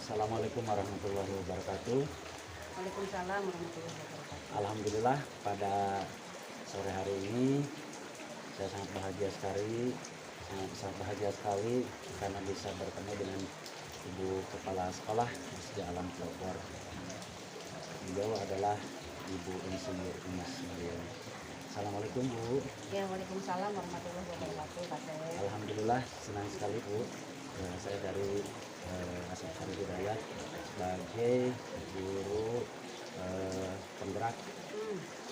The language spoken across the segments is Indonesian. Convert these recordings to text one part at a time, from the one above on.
Assalamualaikum warahmatullahi wabarakatuh. Waalaikumsalam warahmatullahi wabarakatuh. Alhamdulillah pada sore hari ini saya sangat bahagia sekali karena bisa bertemu dengan Ibu Kepala Sekolah Masjid Alam Pelopor. Beliau adalah Ibu Insinyur Imas Mariani. Assalamualaikum Bu. Ya, waalaikumsalam warahmatullahi wabarakatuh, Pak Teh. Alhamdulillah senang sekali Bu. Saya dari Asal Hidayat sebagai guru penggerak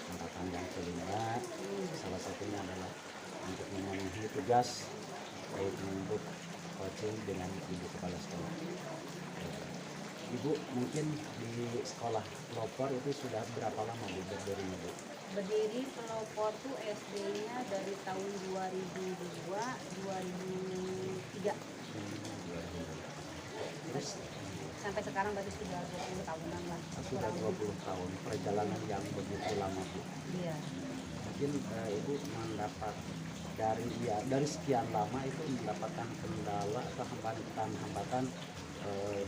angkatan yang kelima. Salah satunya adalah untuk memenuhi tugas yaitu untuk coaching dengan Ibu Kepala Sekolah. Ibu mungkin di sekolah pelopor itu sudah berapa lama Bu berdirinya Bu? Berdiri Pelopor tuh SD-nya dari tahun 2002, 2003. Terus Sampai sekarang berarti sudah 20 tahunan lah. sudah 20 tahun perjalanan yang begitu lama Bu. Iya. Mungkin Ibu mendapat dari sekian lama itu mendapatkan kendala atau hambatan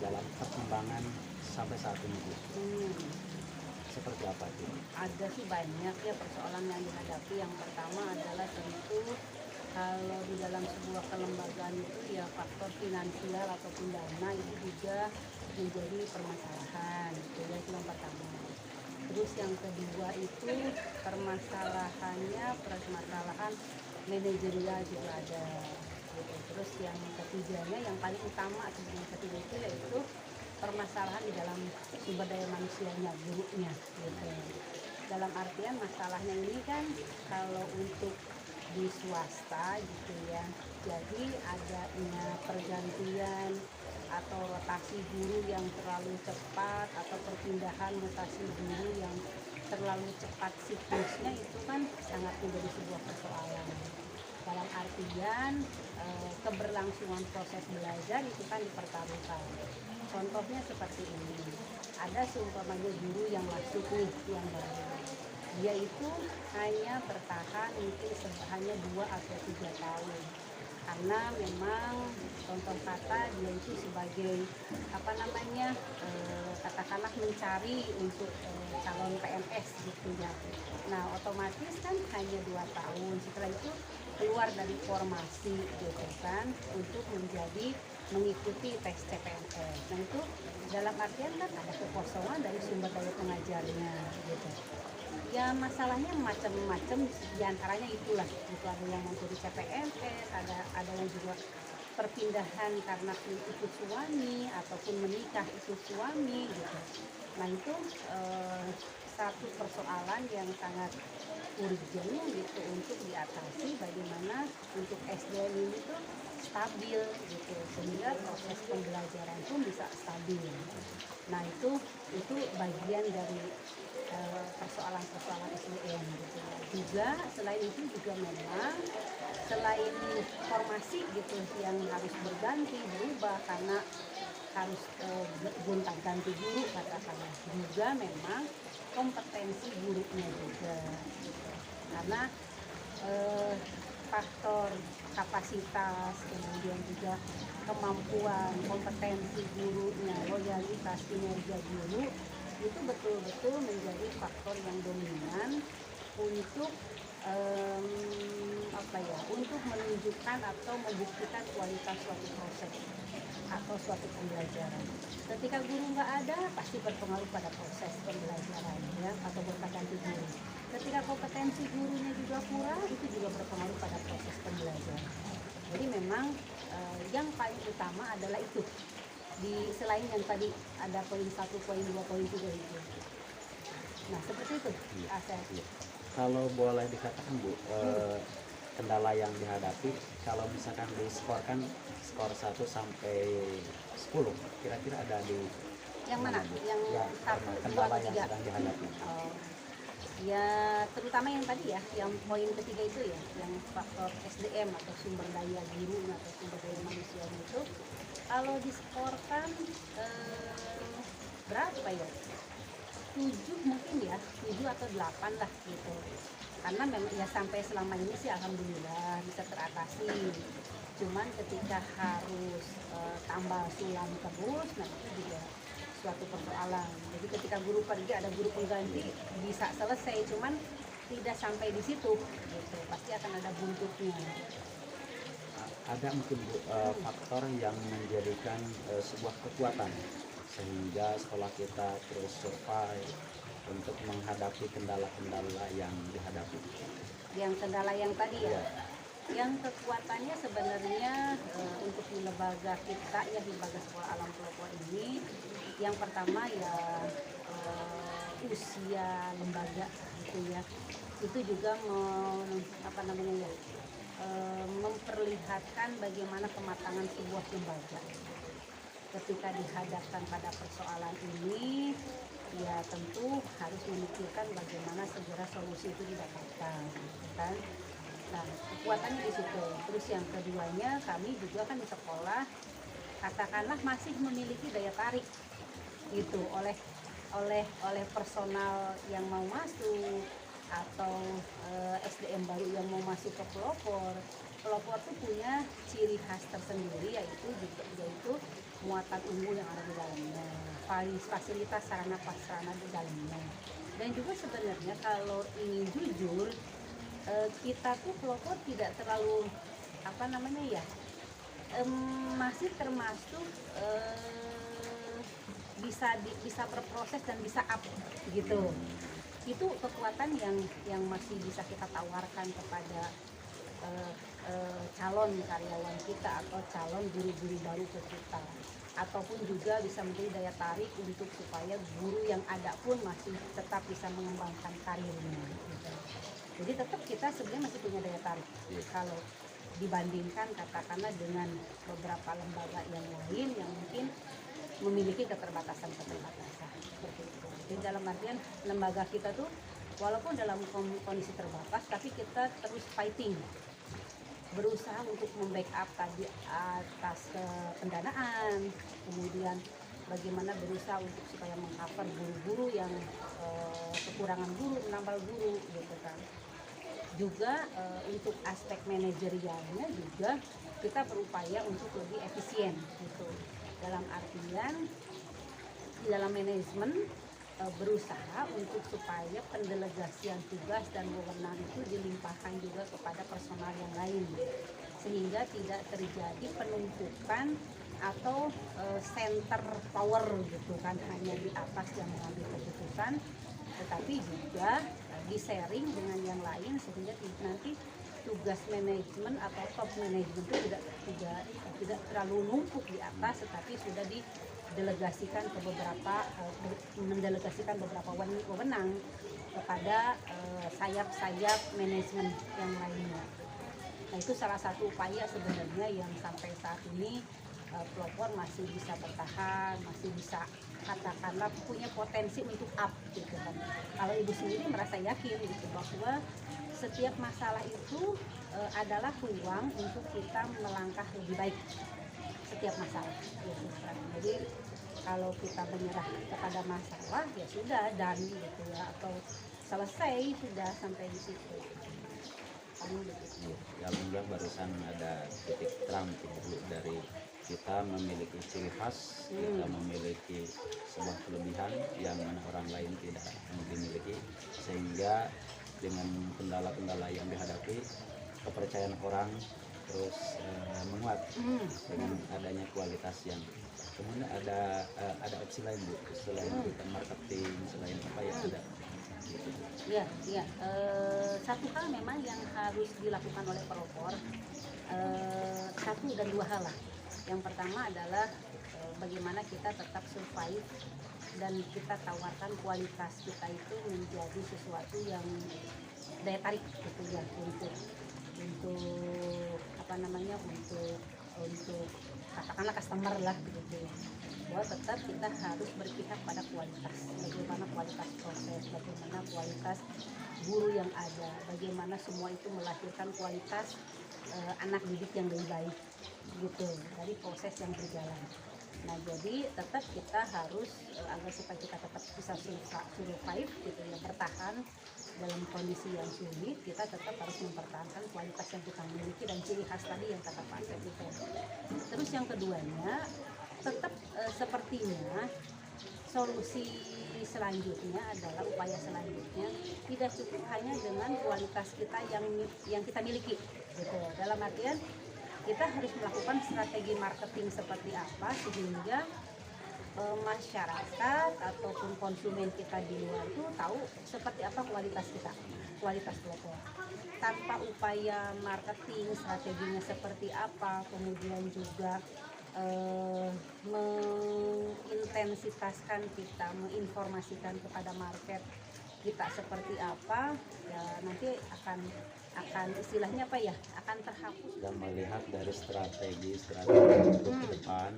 dalam perkembangan sampai saat ini Bu. Seperti apa itu? Ada sih banyak ya persoalan yang dihadapi. Yang pertama adalah tentu kalau di dalam sebuah kelembagaan itu ya faktor finansial ataupun dana itu juga menjadi permasalahan, gitu ya, itu yang pertama. Terus yang kedua itu permasalahan manajerial juga ada, gitu. Terus yang ketiganya yang paling utama yang ketiga itu yaitu permasalahan di dalam sumber daya manusianya, gurunya, gitu. Dalam artian masalahnya ini kan kalau untuk di swasta gitu ya, jadi adanya pergantian atau rotasi guru yang terlalu cepat atau perpindahan mutasi guru yang terlalu cepat siklusnya itu kan sangat menjadi sebuah persoalan. Dalam artian keberlangsungan proses belajar itu kan dipertaruhkan. Contohnya seperti ini, ada seumpamanya guru yang masuk nih yang baru, dia itu hanya bertahan mungkin hanya 2 atau 3 tahun karena memang contoh kata dia itu sebagai katakanlah mencari untuk calon PNS gitu ya. Nah otomatis kan hanya 2 tahun, setelah itu keluar dari formasi gitu kan untuk mengikuti tes CPNS. Nah itu dalam artian kan ada kekosongan dari sumber daya pengajarnya gitu. Ya masalahnya macam-macam, diantaranya itulah itu ada yang mau jadi CPNS, ada yang juga perpindahan karena ikut suami ataupun menikah ikut suami gitu. Nah itu satu persoalan yang sangat urgent gitu untuk diatasi, bagaimana untuk SDM ini tuh stabil gitu sehingga proses pembelajaran pun bisa stabil. Nah itu bagian dari persoalan-persoalan SDM gitu. Juga selain itu juga memang selain formasi gitu yang harus berubah karena harus gonta-ganti guru katakanlah, juga memang kompetensi gurunya juga gitu. Karena faktor kapasitas, kemudian juga kemampuan, kompetensi gurunya, loyalitas, kinerja guru itu betul-betul menjadi faktor yang dominan untuk untuk menunjukkan atau membuktikan kualitas suatu proses atau suatu pembelajaran. Ketika guru nggak ada, pasti berpengaruh pada proses pembelajaran ya, atau berganti guru. Ketika kompetensi gurunya juga kurang, itu juga berpengaruh pada proses pembelajaran. Jadi memang yang paling utama adalah itu. Selain yang tadi ada poin 1, poin 2, poin 3 itu. Nah seperti itu Asep. Kalau boleh dikatakan Bu, kendala yang dihadapi kalau misalkan diskorkan skor 1 sampai 10, kira-kira ada di yang mana? Bu? Yang Ya, 1, 2, kendala atau yang 3? sedang dihadapi. Ya terutama yang tadi ya, yang poin ketiga itu ya, yang faktor SDM atau sumber daya guru atau sumber daya manusia itu, kalau diskorkan berapa ya? tujuh mungkin ya, 7 atau 8 lah gitu. Karena memang ya sampai selama ini sih alhamdulillah bisa teratasi. Cuman ketika harus tambah sulam terus, nah itu juga suatu persoalan. Jadi ketika guru pergi ada guru pengganti bisa selesai, cuman tidak sampai di situ gitu. Pasti akan ada buntutnya. Ada mungkin Bu, faktor yang menjadikan sebuah kekuatan sehingga sekolah kita terus survive untuk menghadapi kendala-kendala yang dihadapi. Yang kendala yang tadi ya, Iya. yang kekuatannya sebenarnya untuk di lembaga kita ya, di lembaga sekolah alam pelopor ini, yang pertama ya usia lembaga gitu ya, itu juga memperlihatkan bagaimana kematangan sebuah lembaga. Ketika dihadapkan pada persoalan ini, ya tentu harus memikirkan bagaimana segera solusi itu didapatkan, gitu kan? Nah, kekuatannya di situ. Terus yang keduanya, kami juga kan di sekolah, katakanlah masih memiliki daya tarik, gitu, oleh personal yang mau masuk atau SDM baru yang mau masuk ke pelopor. Pelopor itu punya ciri khas tersendiri, yaitu muatan unggul yang ada di dalamnya, fasilitas sarana prasarana di dalamnya. Dan juga sebenarnya kalau ingin jujur, kita tuh pelopor tidak terlalu masih termasuk bisa berproses dan bisa up gitu. Itu kekuatan yang masih bisa kita tawarkan kepada calon karyawan kita atau calon guru-guru baru ke kita, ataupun juga bisa menjadi daya tarik untuk supaya guru yang ada pun masih tetap bisa mengembangkan karirnya gitu. Jadi tetap kita sebenarnya masih punya daya tarik kalau dibandingkan katakanlah dengan beberapa lembaga yang lain yang mungkin memiliki keterbatasan seperti itu. Jadi dalam artian lembaga kita tuh walaupun dalam kondisi terbatas, tapi kita terus fighting, berusaha untuk membackup tadi atas pendanaan, kemudian bagaimana berusaha untuk supaya mengcover guru-guru yang kekurangan guru, menambal guru gitu kan. Juga untuk aspek manajerialnya juga kita berupaya untuk lebih efisien gitu. Dalam artian di dalam manajemen berusaha untuk supaya pendelegasian tugas dan wewenang itu dilimpahkan juga kepada personal yang lain, sehingga tidak terjadi penumpukan atau center power gitu kan, hanya di atas yang mengambil keputusan, tetapi juga di-sharing dengan yang lain sehingga nanti tugas manajemen atau top manajemen itu tidak terlalu numpuk di atas, tetapi sudah mendelegasikan beberapa wewenang kepada sayap-sayap manajemen yang lainnya. Nah, itu salah satu upaya sebenarnya yang sampai saat ini pelopor masih bisa bertahan, masih bisa katakanlah punya potensi untuk up gitu kan. Kalau ibu sendiri merasa yakin gitu bahwa setiap masalah itu adalah peluang untuk kita melangkah lebih baik setiap masalah gitu kan. Jadi kalau kita menyerah kepada masalah ya sudah dan gitu ya, atau selesai sudah sampai di situ. Ya, alhamdulillah barusan ada titik terang gitu dari kita memiliki ciri khas, kita memiliki sebuah kelebihan yang mana orang lain tidak dimiliki, sehingga dengan kendala-kendala yang dihadapi kepercayaan orang terus menguat dengan adanya kualitas yang kemudian ada opsi lain Bu, selain kita marketing, selain apa ya ada gitu. Ya, satu hal memang yang harus dilakukan oleh pelopor, satu dan dua hal lah. Yang pertama adalah bagaimana kita tetap survive dan kita tawarkan kualitas kita itu menjadi sesuatu yang daya tarik gitu ya, untuk katakanlah customer lah gitu. Bahwa tetap kita harus berpihak pada kualitas, bagaimana kualitas proses, bagaimana kualitas guru yang ada, bagaimana semua itu melahirkan kualitas anak didik yang lebih baik gitu dari proses yang berjalan. Nah, jadi tetap kita harus agar supaya kita tetap bisa survive gitu ya, bertahan dalam kondisi yang sulit, kita tetap harus mempertahankan kualitas yang kita miliki dan ciri khas tadi yang kata Pak Asep itu. Terus yang keduanya, tetap sepertinya solusi selanjutnya adalah upaya selanjutnya tidak cukup hanya dengan kualitas kita yang kita miliki gitu. Dalam artian kita harus melakukan strategi marketing seperti apa sehingga masyarakat ataupun konsumen kita di luar itu tahu seperti apa kualitas kita, kualitas telepon. Tanpa upaya marketing, strateginya seperti apa, kemudian juga mengintensitaskan kita, menginformasikan kepada market kita seperti apa, ya nanti akan istilahnya apa ya, akan terhapus. Dan melihat dari strategi untuk ke depan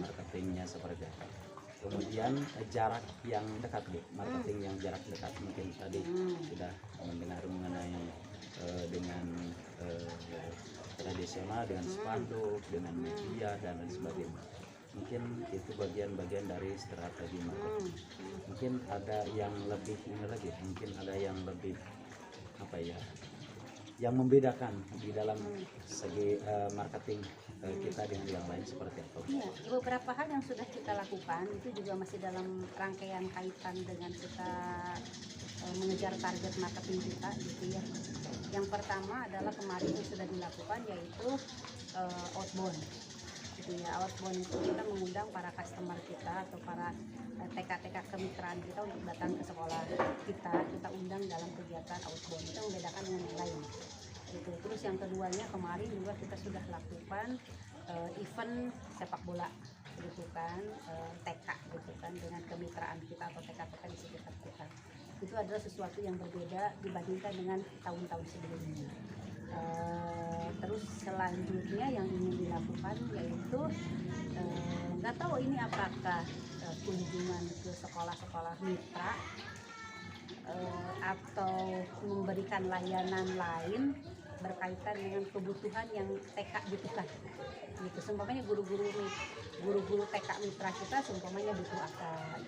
marketingnya seperti apa. Kemudian jarak yang dekat, Bu, marketing yang jarak dekat, mungkin tadi sudah mendengar mengenai dengan tradisional, dengan spanduk, dengan media dan lain sebagainya. Mungkin itu bagian-bagian dari strategi marketing. Mungkin ada yang lebih ini lagi, mungkin ada yang lebih apa ya, yang membedakan di dalam segi marketing kita dengan yang lain seperti apa? Iya, beberapa hal yang sudah kita lakukan itu juga masih dalam rangkaian kaitan dengan kita mengejar target marketing kita gitu ya. Yang pertama adalah kemarin yang sudah dilakukan yaitu outbound gitu ya. Outbound itu kita mengundang para customer kita atau para TK-TK kemitraan kita untuk datang ke sekolah kita undang dalam kegiatan outbound. Itu membedakan dengan yang lain gitu. Terus yang keduanya kemarin juga kita sudah lakukan event sepak bola gitu kan, TK gitu kan, dengan kemitraan kita atau TK-TK di sekitar kita. Itu adalah sesuatu yang berbeda dibandingkan dengan tahun-tahun sebelumnya. Terus selanjutnya yang ingin dilakukan yaitu nggak tahu ini apakah kunjungan ke sekolah-sekolah mitra atau memberikan layanan lain berkaitan dengan kebutuhan yang TK butuhkan gitu. Seumpamanya guru-guru TK mitra kita seumpamanya butuh apa